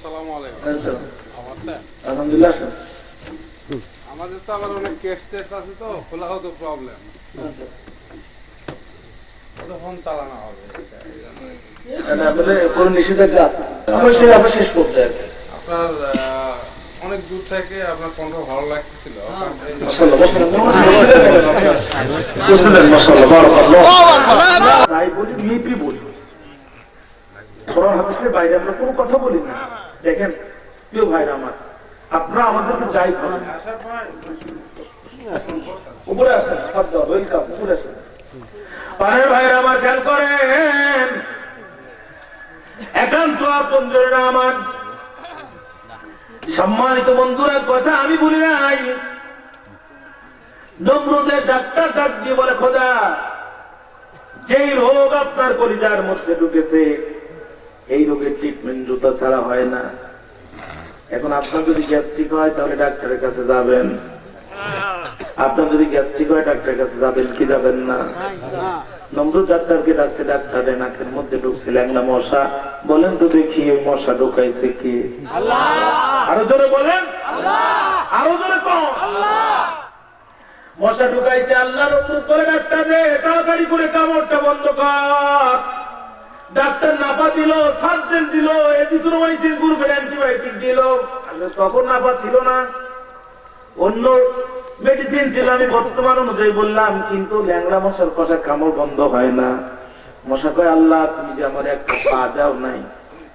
আসসালামু আলাইকুম। আলহামদুলিল্লাহ। আমাদের তো আবার অনেক কেস টেস আছে, তো খোলা হতো প্রবলেম, ফোন চালানো হবে। কোনো নিষেধাজ্ঞা আছে অবশ্যই আবার শেষ করতে হবে। আপনার অনেক দূর থেকে আপনার কণ্ঠ ভালো লাগতেছিল। বাইরে আমরা কোনো কথা বলি না। দেখেন প্রিয় ভাইরা আমার, আপনারা আমাদেরকে যাই বলেন, উপরে আসেন, ওয়েলকাম, উপরে আসেন। পাড়ার ভাইরা আমার খেয়াল করেন, একান্ত আপনজনেরা আমার, সম্মানিত বন্ধুরা, কথা আমি বলি নাই। নমরুদের ডাক্তার ডাক দিয়ে বলে, খোদা, যেই রোগ আপনার কলিজার মধ্যে ঢুকেছে, এই রোগের ট্রিটমেন্ট জুতা ছাড়া হয় না। এখন আপনার যদি গ্যাস্ট্রিক হয় তাহলে ডাক্তারের কাছে যাবেন, আপনার যদি গ্যাস্ট্রিক হয় ডাক্তারের কাছে যাবেন কি যাবেন না? নমরুদ ডাক্তারকে ডাকছে, ডাক্তারের নাকের মধ্যে ঢুকছে ল্যাংড়া মশা। বলেন তো দেখি এই মশা ঢুকাইছে কি? আরো জোরে বলেন, আরো জোরে কম। মশা ঢুকাইছে আল্লাহ। নমরুদ বলে, ডাক্তার রে, তাড়াতাড়ি করে কামড়টা বন্ধ কর। ডাক্তার নাপা দিল, সার্জেন দিল, এজিথ্রোমাইসিন গ্রুপের অ্যান্টিবায়োটিক দিল। তখন নাপা ছিল না, অন্য মেডিসিন ছিল। আমি বর্তমান অনুযায়ী বললাম, কিন্তু ল্যাংড়া মশার কথা কামড় বন্ধ হয় না। মশা কয়, আল্লাহ তুমি যে আমার একটা পা দাও নাই,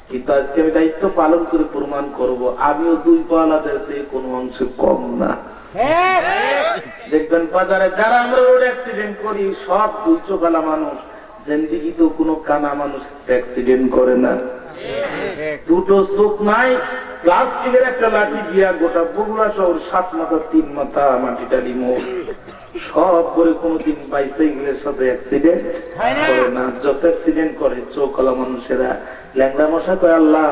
কিন্তু আজকে আমি দায়িত্ব পালন করে প্রমাণ করব আমিও দুই পালা দেশে কোনো অংশে কম না। দেখবেন বাজারে যারা আমরা রোড অ্যাক্সিডেন্ট করি সব দুই চোখালা মানুষ, জিন্দেগি তো কোনো কানা মানুষ অ্যাক্সিডেন্ট করে না। দুটো চোখ নাই, প্লাস্টিকের একটা লাঠি দিয়া গোটা বগুড়া শহর 7 মাথা 3 মাথা মাটি টালি মোড় সব করে কোনদিন বাইসাইকেলের সাথে অ্যাক্সিডেন্ট করে না। যত অ্যাক্সিডেন্ট করে চোখলা মানুষেরা। ল্যাংড়া মশা কয়, আল্লাহ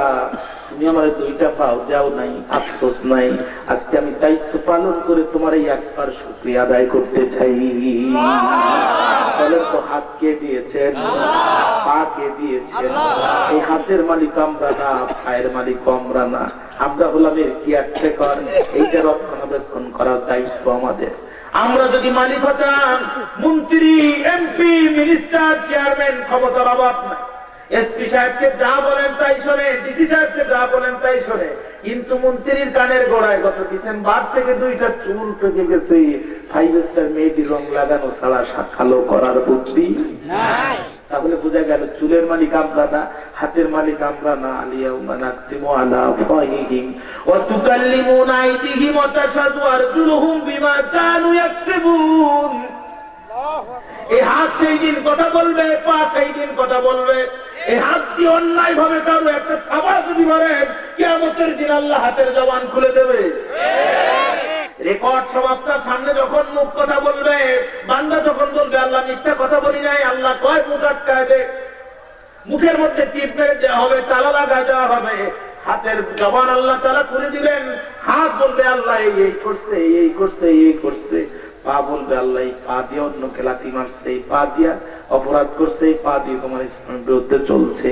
তুমি আমার দুইটা পাও যাও নাই, আফসোস নাই, আজকে আমি দায়িত্ব পালন করে তোমার এই একবার শুকরিয়া আদায় করতে চাই। তো হাত কে দিয়েছেন, পা কে দিয়েছেন? এই হাতের মালিক আমরা না, পায়ের মালিক আমরা না। আমরা হলাম এর কেয়ারটেকার, এইটা রক্ষণাবেক্ষণ করার দায়িত্ব আমাদের। আমরা যদি মালিক হতাম, মন্ত্রী, এমপি, মিনিস্টার, চেয়ারম্যান, ক্ষমতার অভাব নাই। এসপি সাহেবকে যা বলেন তাই শোনে, ডিসি সাহেবকে যা বলেন তাই শোনে। কিন্তু মন্ত্রীর কানের গোড়ায় গত ডিসেম্বর থেকে 2টা চুল পেকে গেছে। 5 স্টার মেয়েটি রং লাগানো ছাড়া কালো করার বুদ্ধি নাই। তাহলে বোঝা গেল চুলের মালিক আমরা না, হাতের মালিক আমরা না। আলিয়াউমা নাকতিমু আলা আফওয়াহিহিম ওয়া তুকাল্লিমুনা আইদিহিম ওয়া তাশহাদু আরজুলুহুম বিমা কানু ইয়াকসিবুন। এই হাত সেই দিন কথা বলবে, পা সেই দিন কথা বলবে। এই হাত দিয়ে অন্যায় ভাবে কারো একটা খাবার যদি বলেন, কিয়ামতের দিন আল্লাহ হাতের জবান খুলে দেবে। রেকর্ড সব আপনার সামনে যখন মুখ কথা বলবে, বান্দা যখন বলবে আল্লাহ মিথ্যা কথা বলি নাই, আল্লাহ কয় মুখ আটকায় দে, মুখের মধ্যে টিপ মেরে দেওয়া হবে, তালা লাগায় দেওয়া হবে। হাতের জবান আল্লাহ তাআলা খুলে দিবেন। হাত বলবে আল্লাহ এই করছে, এই করছে, এই করছে। পা বলবে আল্লাহ এই পা দিয়ে অন্য খেলাতি মারছে, এই পা দিয়া অপরাধ করছে, এই পা দিয়ে তোমার ইসলামের বিরুদ্ধে চলছে।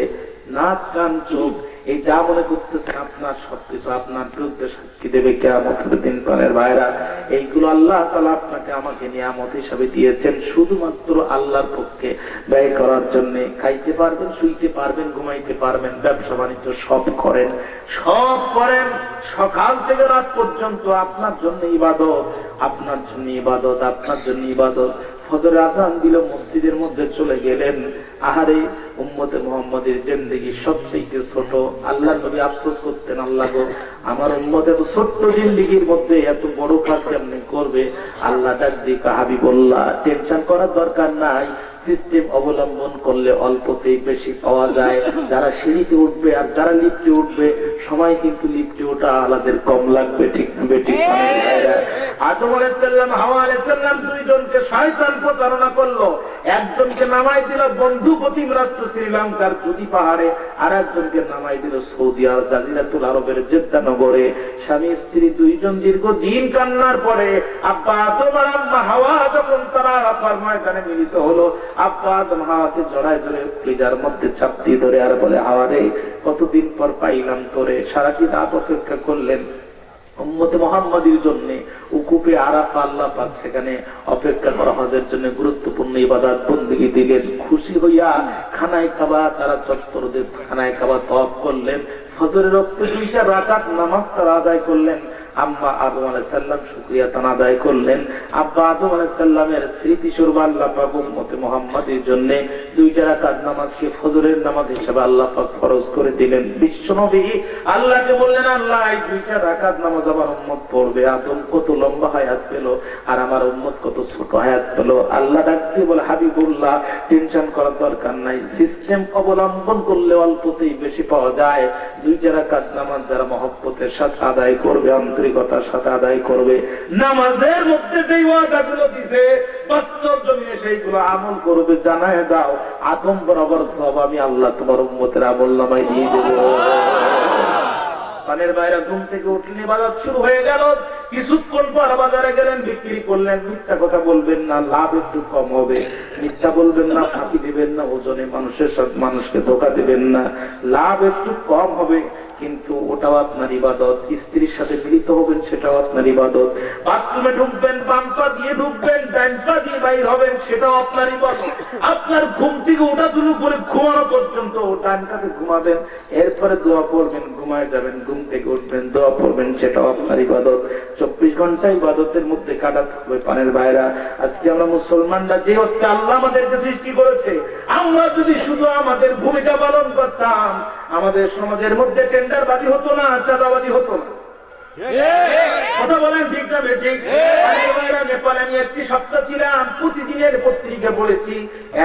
নাক, কান, চোখ, এই যা মনে করতেছেন আপনার সবকিছু আপনার বিরুদ্ধে সাক্ষী দেবে কিয়ামতের দিন। প্রাণের ভাইরা, এইগুলো আল্লাহ তাআলা আপনাকে আমাকে নিয়ামত হিসাবে দিয়েছেন শুধুমাত্র আল্লাহর পক্ষে ব্যয় করার জন্য। খাইতে পারবেন, শুইতে পারবেন, ঘুমাইতে পারবেন, ব্যবসা বাণিজ্য সব করেন, সব করেন, সকাল থেকে রাত পর্যন্ত আপনার জন্য ইবাদত, আপনার জন্য ইবাদত, আপনার জন্য ইবাদত। ফজরের আযান দিল, মসজিদের মধ্যে চলে গেলেন। আহারে, উম্মতে মুহাম্মাদের জিন্দেগি সবচেয়ে ছোট। আল্লাহর নবী আফসোস করতেন, আল্লাহ গো, আমার উম্মতের ছোট্ট জিন্দেগির মধ্যে এত বড় কাজ কেমনে করবে? আল্লাহ ডাক দিয়ে হাবিবুল্লাহ, টেনশন করার দরকার নাই, সিস্টেম অবলম্বন করলে অল্পতেই বেশি পাওয়া যায়। যারা সিঁড়িতে উঠবে আর যারা লিফটে উঠবে, সময় কিন্তু লিফটে ওঠা আলাদের কম লাগবে, ঠিক না বেঠিক? আদম আলাইহিস সালাম, হাওয়া আলাইহিস সালাম, দুইজনকে শয়তান প্রতারণা করলো। একজনকে নামাই দিল বন্ধুপ্রতিম রাষ্ট্র শ্রীলঙ্কার জুদি পাহাড়ে, আর একজনকে নামাই দিল সৌদি আর জাজিরাতুল আরবের জেদ্দা নগরে। স্বামী স্ত্রী দুইজন দীর্ঘদিন কান্নার পরে আব্বা আদম আর আম্মা হাওয়া যখন তারা আরাফার ময়দানে মিলিত হলো, আব্বা আদম হাওয়াকে জড়ায় ধরে কলিজার মধ্যে চাপ দিয়ে ধরে আর বলে, হাওয়া রে, কতদিন পর পাইলাম তোরে। সারাটি রাত অপেক্ষা করলেন উম্মতে মুহাম্মাদীর জন্য। উকুফে আরাফা আল্লাহ পাক সেখানে অপেক্ষা করা হজের জন্য গুরুত্বপূর্ণ ইবাদত বন্দেগী দিলেন। খুশি হইয়া খানায় কাবা তারা চত্বরদের খানায় কাবা তওয়াফ করলেন। ফজরের রক্তে 2টা রাকাত নামাজ তারা আদায় করলেন। আম্মা আদম আলাইহিস সালাম শুকরিয়া তান আদায় করলেন। আব্বা আদম আলাইহিস সালামের স্মৃতি স্বরূপ আল্লাহ পাক উম্মতে মুহাম্মাদের জন্য 2টা রাকাত নামাজকে ফজরের নামাজ হিসেবে আল্লাহ পাক ফরজ করে দিলেন। বিশ্বনবী আল্লাহকে বললেন, আল্লাহ এই 2টা রাকাত নামাজ আমার উম্মত পড়বে, আদম কত লম্বা হায়াত পেল আর আমার উম্মত কত ছোট হায়াত পেল। আল্লাহ ডাক দিয়ে বলে, হাবিবুল্লাহ টেনশন করার দরকার নাই, সিস্টেম অবলম্বন করলে অল্পতেই বেশি পাওয়া যায়। 2টা রাকাত নামাজ যারা মহব্বতের সাথে আদায় করবে, আন্তরিকতার সাথে আদায় করবে, নামাজের মধ্যে যেই ওয়াদাগুলো দিছে বাস্তব জমিনে সেইগুলো আমল করবে, জানায় দাও আদম বরাবর সব আমি আল্লাহ তোমার উম্মতের আমলনামায় দিয়ে দেব। পানের বাইরে ঘুম থেকে উঠলেন, ইবাদত শুরু হয়ে গেল। কিছুক্ষণ পর বাজারে গেলেন, বিক্রি করলেন। মিথ্যা কথা বলবেন না, লাভ একটু কম হবে। মিথ্যা বলবেন না, ফাঁকি দিবেন না, ওজনে মানুষের সাথে মানুষকে ধোঁকা দিবেন না, লাভ একটু কম হবে, কিন্তু ওটাও আপনার ইবাদত। স্ত্রীর সাথে মিলিত হবেন, সেটাও আপনার ইবাদত। বাথরুমে ঢুকবেন, বাম পা দিয়ে ঢুকবেন, ডান পা দিয়ে বাইর হবেন, সেটাও আপনার ইবাদত। আপনার ঘুম থেকে ওঠা শুরু করে ঘুমানো পর্যন্ত ডান কাতে ঘুমাবেন, এরপরে দোয়া পড়বেন, ঘুমায় যাবেন, ঘুম থেকে উঠবেন, দোয়া পড়বেন, সেটাও আপনার ইবাদত। 24 ঘন্টা ইবাদতের মধ্যে কাটাতে হবে। পানের ভাইরা, আজকে আমরা মুসলমানরা যে অর্থে আল্লাহ আমাদেরকে সৃষ্টি করেছে, আমরা যদি শুধু আমাদের ভূমিকা পালন করতাম, আমাদের সমাজের মধ্যে টেন্ডারবাজি হতো না, চাঁদাবাজি হতো না। কথা বলেন ঠিক না বেঠিক? নেপালে আমি একটি সপ্তাহ ছিলাম, প্রতিদিনের পত্রিকা পড়েছি,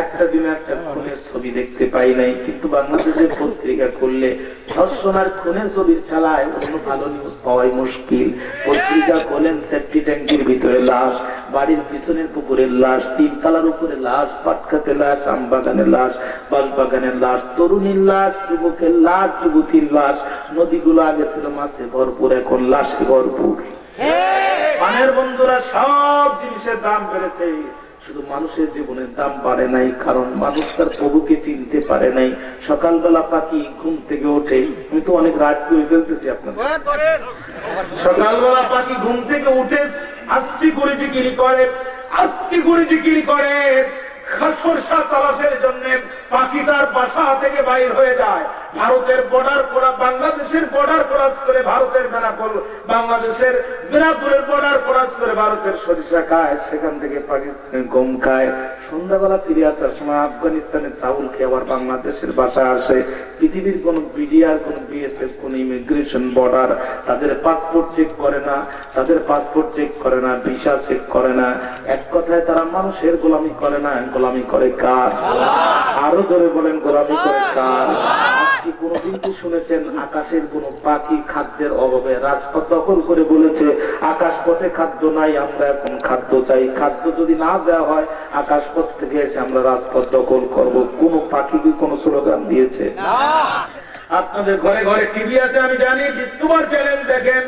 একটা দিন একটা খুনের ছবি দেখতে পাই নাই। কিন্তু বাংলাদেশের পত্রিকা করলে ধর্ষণার খুনের ছবি চালায়, অন্য ভালো নিউজ পাওয়াই মুশকিল। পত্রিকা খোলেন, সেফটি ট্যাঙ্কির ভিতরে লাশ, বাড়ির পিছনের পুকুরের লাশ, 3 তলার উপরে লাশ, পাটখাতে লাশ, আমবাগানের লাশ, বাঁশবাগানের লাশ, তরুণীর লাশ, যুবকের লাশ, যুবতীর লাশ। নদীগুলো আগে ছিল মাছে ভরপুর, এখন লাশে ভরপুর। পানের বন্ধুরা, সব জিনিসের দাম বেড়েছে, শুধু মানুষের জীবনের দাম বাড়ে নাই, কারণ মানুষ তার প্রভুকে চিনতে পারে নাই। সকালবেলা পাখি ঘুম থেকে ওঠে, আমি তো অনেক রাত করে ফেলতেছি আপনাদের। সকালবেলা পাখি ঘুম থেকে উঠে আস্তি করে জিকির করে, আস্তি করে জিকির করে। সরষা তালাশের জন্য পাখি তার বাসা থেকে বাইর হয়ে যায়। ভারতের বর্ডার করা, বাংলাদেশের বর্ডার ক্রস করে ভারতের বেনাপোল, বাংলাদেশের বেনাপোলের বর্ডার ক্রস করে ভারতের সরিষা খায়, সেখান থেকে পাকিস্তানের গম খায়। সন্ধ্যাবেলা ফিরে আসার সময় আফগানিস্তানের চাউল খেয়ে আবার বাংলাদেশের বাসা আসে। পৃথিবীর কোন বিডিআর, কোন বিএসএফ, কোন ইমিগ্রেশন বর্ডার তাদের পাসপোর্ট চেক করে না, তাদের পাসপোর্ট চেক করে না, ভিসা চেক করে না। এক কথায় তারা মানুষের গোলামি করে না, গোলামি করে কার? আরো জোরে বলেন, গোলামি করে কার? আপনি কোনদিন কি শুনেছেন আকাশের কোন পাখি খাদ্যের অভাবে রাজপথ দখল করে বলেছে আকাশ পথে খাদ্য নাই, আমরা এখন খাদ্য চাই, খাদ্য যদি না দেওয়া হয় আকাশ পথ থেকে এসে আমরা রাজপথ দখল করব? কোন পাখি কি কোন স্লোগান দিয়েছে? আপনাদের ঘরে ঘরে টিভি আছে, আমি জানি, ডিসকভার চ্যানেল দেখেন।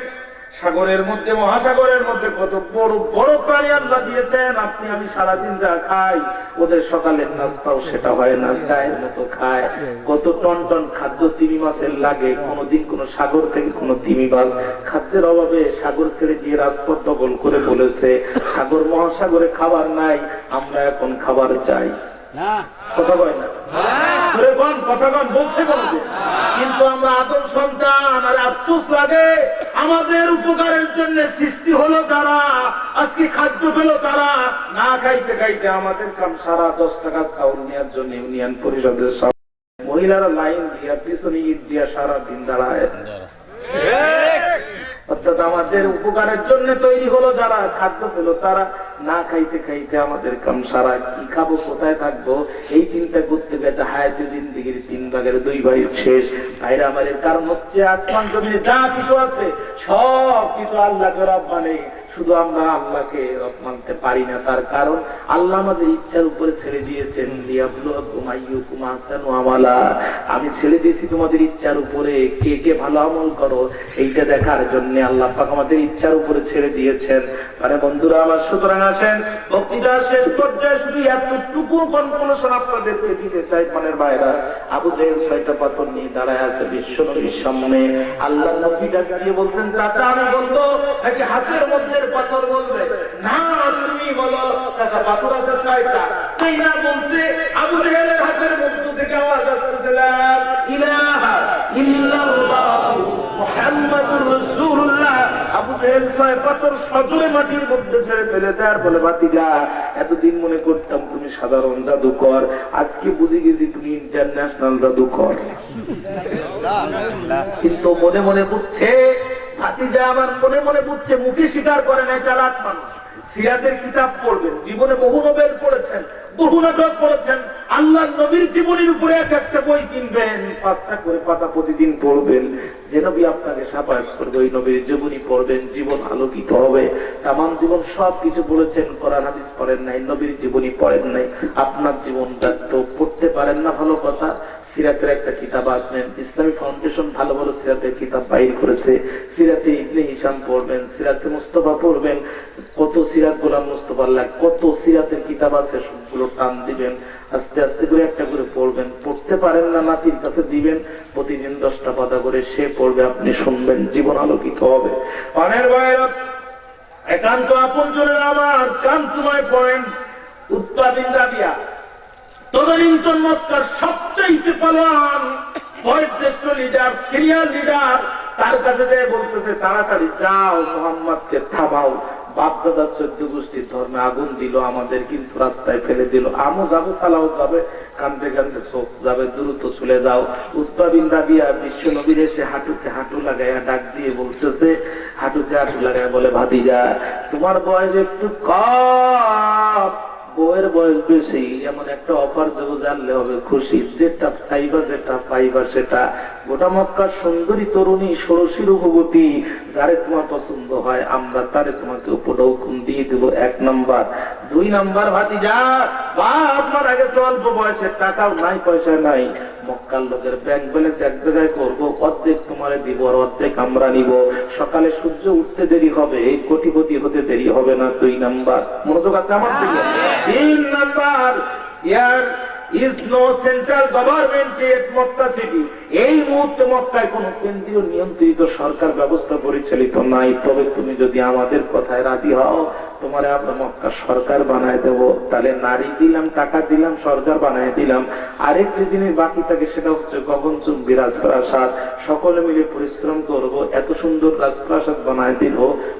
সাগরের মধ্যে, মহাসাগরের মধ্যে কত বড় বড় প্রাণী আল্লাহ দিয়েছেন। আপনি আমি সারাদিন যা খাই, ওদের সকালের নাস্তাও সেটা হয় না, চায়ের মতো খায়। কত টন টন খাদ্য তিমি মাছের লাগে। কোনদিন কোন সাগর থেকে কোন তিমি মাছ খাদ্যের অভাবে সাগর ছেড়ে দিয়ে রাজপথ দখল করে বলেছে সাগর মহাসাগরে খাবার নাই, আমরা এখন খাবার চাই। কথা কয় না? কথাগণ বলছে বলছে, কিন্তু আমরা আদম সন্তান। আর আফসোস লাগে, আমাদের উপকারের জন্য সৃষ্টি হলো যারা, আজকে খাদ্য পেল তারা, না খাইতে খাইতে আমাদের কাম সারা 10 টাকা চাউল নেওয়ার জন্য ইউনিয়ন পরিষদের মহিলারা লাইন দিয়া পিছনে ঈদ দিয়া সারা দিন দাঁড়ায়। অর্থাৎ আমাদের উপকারের জন্য তৈরি হলো যারা, খাদ্য পেল তারা, না খাইতে খাইতে আমাদের কাম সারা। কি খাবো, কোথায় থাকবো, এই চিন্তা করতে গেছে হায়াতে জিন্দেগির 3 ভাগের 2 ভাগ শেষ। ভাইরা আমার, কারণ হচ্ছে আসমান জমিনে যা কিছু আছে সব কিছু আল্লাহকে রব্বানি, শুধু আমরা আল্লাহকে রব মানতে পারি না, তার কারণ আল্লাহ আমাদের ইচ্ছার উপরে ছেড়ে দিয়েছেন। লিয়াবলুয়াকুম আইয়ুকুম আহসানু আমালা, আমি ছেড়ে দিয়েছি তোমাদের ইচ্ছার উপরে, কে কে ভালো আমল করো এইটা দেখার জন্য আল্লাহ পাক আমাদের ইচ্ছার উপরে ছেড়ে দিয়েছেন। মানে বন্ধুরা আমার, সুতরাং আসেন বক্তৃতার শেষ পর্যায়ে শুধু এতটুকু কনক্লুশন আপনাদেরকে দিতে চাই। মনের বাইরা, আবু জেহেল 6টা পাথর নিয়ে দাঁড়ায় আছে বিশ্ব নবীর সামনে। আল্লাহ নবী ডাক দিয়ে বলছেন, চাচা আমি বলবো নাকি হাতের মধ্যে পাথর বলবে? না, তুমি বলো। চাচা পাথর আছে 6টা। সেই না বলছে, আবু জেহেলের হাতের মধ্য থেকে আওয়াজ আসতেছে, লা ইলাহা ইল্লাল্লাহ মুহাম্মাদুর রাসূলুল্লাহ। আবু জেহেল 6 পাথর সজোরে মাটির মধ্যে ছেড়ে ফেলে দেয়, বলে ভাতিজা এতদিন মনে করতাম তুমি সাধারণ জাদুকর, আজকে বুঝে গেছি তুমি ইন্টারন্যাশনাল জাদুকর। কিন্তু মনে মনে বুঝছে ভাতিজা আমার, মনে মনে বুঝছে, মুখে স্বীকার করে না, চালাক মানুষ। সিরাতের কিতাব পড়বেন, জীবনে বহু নোবেল পড়েছেন, বহু নাটক পড়েছেন, আল্লাহর নবীর জীবনের উপরে এক একটা বই কিনবেন, 5টা করে পাতা প্রতিদিন পড়বেন। যে নবী আপনাকে সাফায়াত করবে ওই নবীর জীবনী পড়বেন, জীবন আলোকিত হবে। তামাম জীবন সবকিছু বলেছেন, কোরআন হাদিস পড়েন নাই, নবীর জীবনী পড়েন নাই, আপনার জীবনটা তো পড়তে পারেন না। ভালো কথা, সিরাতের একটা কিতাব আসবেন, ইসলামী ফাউন্ডেশন ভালো ভালো সিরাতের কিতাব বাইর করেছে। সিরাতে ইবনে হিশাম পড়বেন, সিরাতে মুস্তাফা পড়বেন, কত সিরাত গোলাম মুস্তাফার লাগ, কত সিরাতের কিতাব আছে, সবগুলো টান দিবেন, আস্তে আস্তে করে একটা করে পড়বেন। পড়তে পারেন না, নাতির কাছে দিবেন, প্রতিদিন 10টা পাতা করে সে পড়বে, আপনি শুনবেন, জীবন আলোকিত হবে। পানের বাইরে একান্ত আপনজনের আমার কান্তময় পয়েন্ট, উৎপা বিন রাবিয়া তদানীন্তন মক্কার সবচাইতে পালোয়ান, বয়োজ্যেষ্ঠ লিডার, সিরিয়াল লিডার, তার কাছে যেয়ে বলতেছে, তাড়াতাড়ি যাও মুহাম্মদকে থামাও, বাপদাদা 14 গোষ্ঠীর ধর্মে আগুন দিল, আমাদের কিন্তু রাস্তায় ফেলে দিল, আমও যাবে, সালাও যাবে, কান্দে কান্দে চোখ যাবে, দ্রুত চলে যাও। উৎপা বিন রাবিয়া বিশ্ব নবীর এসে হাঁটুতে হাঁটু লাগাইয়া ডাক দিয়ে বলতেছে, হাঁটুতে হাঁটু লাগাইয়া বলে, ভাতিজা তোমার বয়স একটু কম, বউয়ের বয়স বেশি, এমন একটা অফার দেবো, জানলে হবে খুশি, যেটা চাইবা যেটা পাইবা সেটা। গোটা মক্কার সুন্দরী তরুণী ষোড়শী রূপবতী, যারে তোমার পছন্দ হয় আমরা তারে তোমাকে উপঢৌকন দিয়ে দেব, 1 নাম্বার। 2 নাম্বার, ভাতিজা বাপ মারা গেছে, অল্প বয়সের, টাকাও নাই, পয়সা নাই, মক্কার লোকের ব্যাংক ব্যালেন্স এক জায়গায় করবো, অর্ধেক তোমারে দিব আর অর্ধেক আমরা নিব, সকালে সূর্য উঠতে দেরি হবে, কোটিপতি হতে দেরি হবে না। 2 নাম্বার, মনোযোগ আছে আমার দিকে। 3 number, is no central government at Makkah city. এই মুহূর্তে মক্কায় কোন কেন্দ্রীয় নিয়ন্ত্রিত সরকার ব্যবস্থা পরিচালিত নাই, তবে তুমি যদি আমাদের কথায় রাজি হও, তোমারে আমরা মক্কা সরকার বানায় দেব। তাহলে নারী দিলাম, টাকা দিলাম, সরকার বানায় দিলাম। আরেকটি জিনিস বাকি থাকে, সেটা হচ্ছে গগনচুম্বী রাজপ্রাসাদ। সকলে মিলে পরিশ্রম করব, এত সুন্দর রাজপ্রাসাদ বানায় দিব,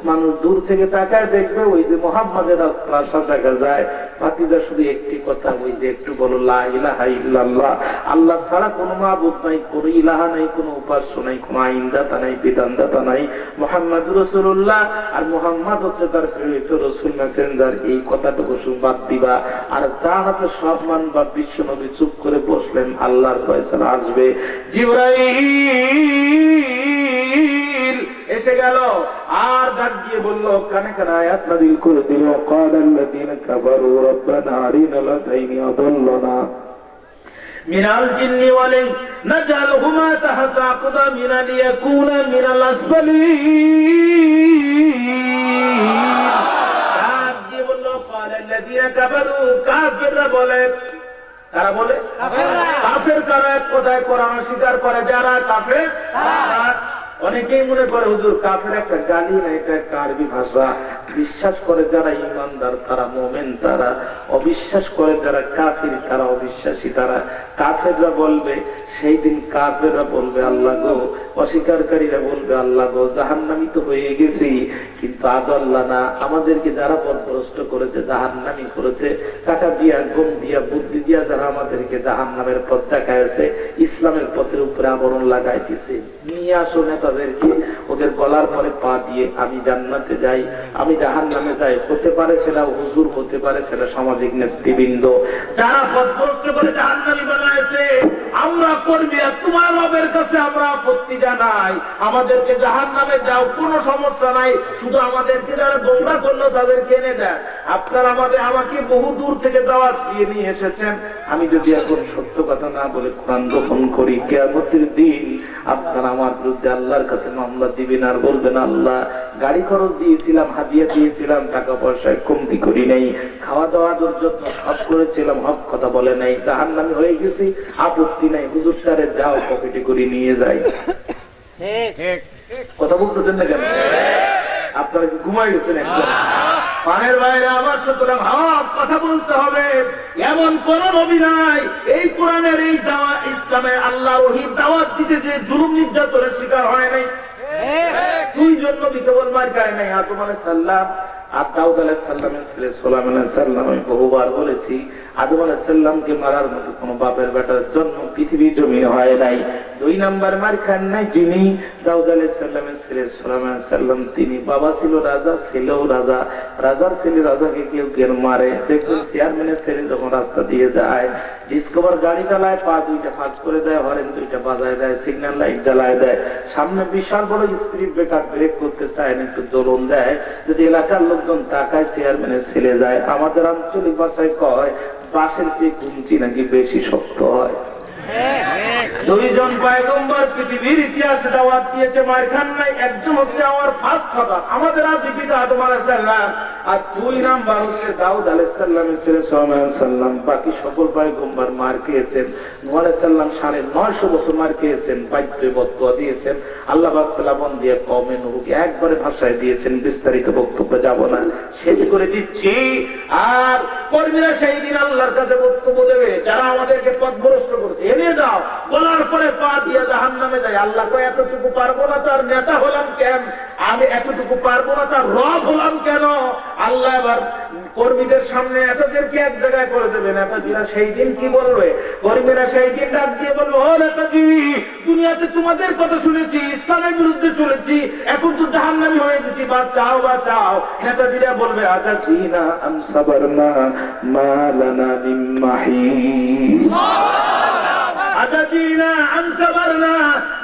মানুষ দূর থেকে তাকায় দেখবে ওই যে মুহাম্মাদের রাজপ্রাসাদ দেখা যায়। ভাতিজা শুধু একটি কথা, ওই যে একটু বলো লা ইলাহা ইল্লাল্লাহ, আল্লাহ ছাড়া কোনো মাবুদ নাই, কোনো ইলাহা নাই, কোনো উপাস্য নাই, কোনো আইনদাতা নাই, বিধানদাতা নাই, মুহাম্মাদুর রাসূলুল্লাহ, আর মুহাম্মদ হচ্ছে তার প্রেরিত রাসূল, মেসেঞ্জার। এই কথাটুকু বাদ দিবা, আর যা হাতে সব মানবা। বিশ্ব নবী চুপ করে বসলেন, আল্লাহর ফয়সালা আসবে। জিবরাইল এসে গেল, আর ডাক দিয়ে বলল, কানে কানে আয়াত নাযিল করে দিল, ক্বালাল্লাযীনা কাফারু রাব্বানা আরিনা লাযাইনি আদাল্লানা মিনাল জিন্নি ওয়াল ইনস নাজআলহুমা তাহতা আকদামিনা লিয়াকুনা মিনাল আসফালিন। কাফেররা বলে, তারা বলে কাফের কারা? এক কথায় কোরআন স্বীকার করে যারা কাফের। অনেকেই মনে করে হুজুর কাফের একটা গালি না, এটা একটা আরবি ভাষা। বিশ্বাস করে যারা ইমানদার তারা মুমিন, তারা অবিশ্বাস করে যারা কাফির তারা অবিশ্বাসী। তারা কাফেররা বলবে, সেই দিন কাফেররা বলবে আল্লাহ গো, অস্বীকারীরা বলবে আল্লাহ গো, জাহান্নামী তো হয়ে গেছি, কিন্তু আদাল্লাহ না, আমাদেরকে যারা পথভ্রষ্ট করেছে, জাহান্নামী করেছে, টাকা দিয়া, গম দিয়া, বুদ্ধি দিয়া যারা আমাদেরকে জাহান্নামের পথ দেখাইছে, ইসলামের পথের উপরে আবরণ লাগাইতেছে, নিয়ে আসো নেতা তাদেরকে ওদের গলার পরে পা দিয়ে আমি জান্নাতে যাই, আমি জাহান্নামে যাই। হতে পারে সেটা হুজুর, হতে পারে সেটা সামাজিক নেতৃবৃন্দ, যারা পথভ্রষ্ট করে জাহান্নামী বানাইছে। আমরা কর্মী, তোমার রবের কাছে আমরা আপত্তি জানাই, আমাদেরকে জাহান্নামে যাও, কোনো সমস্যা নাই, শুধু আমাদেরকে যারা গোমরা করলো তাদেরকে এনে দেন। আপনারা আমাকে বহু দূর থেকে দাওয়াত দিয়ে নিয়ে এসেছেন, আমি যদি এখন সত্য কথা না বলে কোরআন গোপন করি, কিয়ামতের দিন আপনারা আমার বিরুদ্ধে আল্লাহর কাছে মামলা দিবেন আর বলবেন, আল্লাহ গাড়ি খরচ দিয়েছিলাম, হাদিয়া দিয়েছিলাম, টাকা পয়সায় কমতি করি নাই, খাওয়া দাওয়া যত্ন সব করেছিলাম, হক কথা বলে নাই, জাহান্নামী হয়ে গেছি, আপত্তি নাই, হুজুর তারে দাও, পকেটে করে নিয়ে যাই। কথা বলতেছেন না কেন? আপনারা কি ঘুমাই গেছেন একদম? পানের বাইরে আবার সুতরাং হক কথা বলতে হবে। এমন কোন নবী নাই এই কোরআনের এই দাওয়াত ইসলামে আল্লাহর ওহীর দাওয়াত দিতে যে জুলুম নির্যাতনের শিকার হয় নাই। দুইজন নবী কেবল মার খায় নাই, আদম আলাইহিস সালাম আর দাউদ আলাইহিস সালামের ছেলে সুলাইমান আলাইহিস সালাম। আমি বহুবার বলেছি, আদম আলাইহিস সালামকে মারার মতো কোন বাপের বেটার জন্ম পৃথিবীর জমিনে হয় নাই। দুই নাম্বার মার খান নাই যিনি দাউদ আলাইহিস সালামের ছেলে সুলাইমান আলাইহিস সালাম, তিনি বাবা ছিল রাজা, ছেলেও রাজা, রাজার ছেলে রাজাকে কেউ কেউ মারে। দেখুন চেয়ারম্যানের ছেলে যখন রাস্তা দিয়ে যায়, ডিসকভার গাড়ি চালায়, পা দুইটা ফাঁক করে দেয়, হরেন দুইটা বাজায় দেয়, সিগন্যাল লাইট জ্বালায় দেয়, সামনে বিশাল বড় স্পিড ব্রেকার ব্রেক করতে চায় না, একটু দোলন দেয়, যদি এলাকার লোকজন তাকায় চেয়ারম্যানের ছেলে যায়। আমাদের আঞ্চলিক ভাষায় কয়, বাঁশের চেয়ে কুঞ্চি নাকি বেশি শক্ত হয়। দুইজন পয়গম্বর পৃথিবীর ইতিহাসে দাওয়াত দিয়েছে, মার খান নাই। একজন হচ্ছে আমার ফার্স্ট ফাদার, আমাদের আদি পিতা আদম আলাইহিস সালাম, আর দুই নাম্বার হচ্ছে দাউদ আলাইহিস সালামের ছেলে সুলাইমান আলাইহিস সালাম। বাকি সকল পয়গম্বর মার খেয়েছেন। নূহ আলাইহিস সালাম 950 বছর মার খেয়েছেন, বাধ্যে বদদুয়া দিয়েছেন। আল্লাহ পাক প্লাবন দিয়ে কওমে নূহকে একবারে ভাষায় দিয়েছেন, বিস্তারিত বক্তব্যে যাব না, শেষ করে দিচ্ছি। আর কর্মীরা সেই দিন আল্লাহর কাছে বক্তব্য দেবে, যারা আমাদেরকে পথভ্রষ্ট করেছে, এনে দাও, বলার পরে পা দিয়ে জাহান্নামে যায়। আল্লাহ কয়, এতটুকু পারবো না, তার নেতা হলাম কেন? আমি এতটুকু পারবো না, তার রব হলাম কেন? আল্লাহ এবার কর্মীদের সামনে এতদেরকে এক জায়গায় করে দেবে। নেতাজিরা সেই দিন কি বলবে? কর্মীরা সেই দিন ডাক দিয়ে বলবো, ও নেতাজি, দুনিয়াতে তোমাদের কথা শুনেছি, ইসলামের বিরুদ্ধে চলেছি, এখন তো জাহান্নামী হয়ে গেছি, বাঁচাও বাঁচাও। নেতাজিরা বলবে, আচ্ছা জিনা আম সাবারনা মা লানা মিন মাহিস।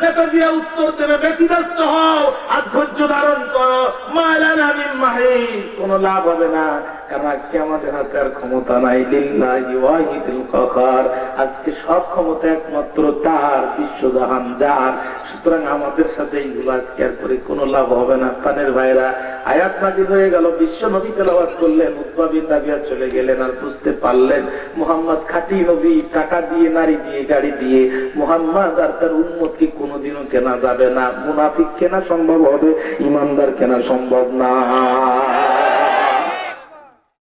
নেতাজিরা উত্তর দেবে, ব্যতিব্যস্ত হও আর ধৈর্য ধারণ করো, মালানা মিন মাহিস, কোনো লাভ হবে না, কারণ আজকে আমাদের হাতে আর ক্ষমতা নাই। লিল্লাহি ওয়াহিদুল কাহার, আজকে সব ক্ষমতা একমাত্র তার, বিশ্বজাহান যার। সুতরাং আমাদের সাথে এইগুলো আজকে আর করে কোনো লাভ হবে না। প্রাণের ভাইরা, আয়াত নাযিল হয়ে গেল, বিশ্ব নবী তেলাওয়াত করলেন, উতবা বিন রাবিয়া চলে গেলেন, আর বুঝতে পারলেন মুহাম্মদ খাঁটি নবী। টাকা দিয়ে, নারী দিয়ে, গাড়ি দিয়ে মুহাম্মদ আর তার উম্মতকে কোনোদিনও কেনা যাবে না। মুনাফিক কেনা সম্ভব হবে, ইমানদার কেনা সম্ভব না।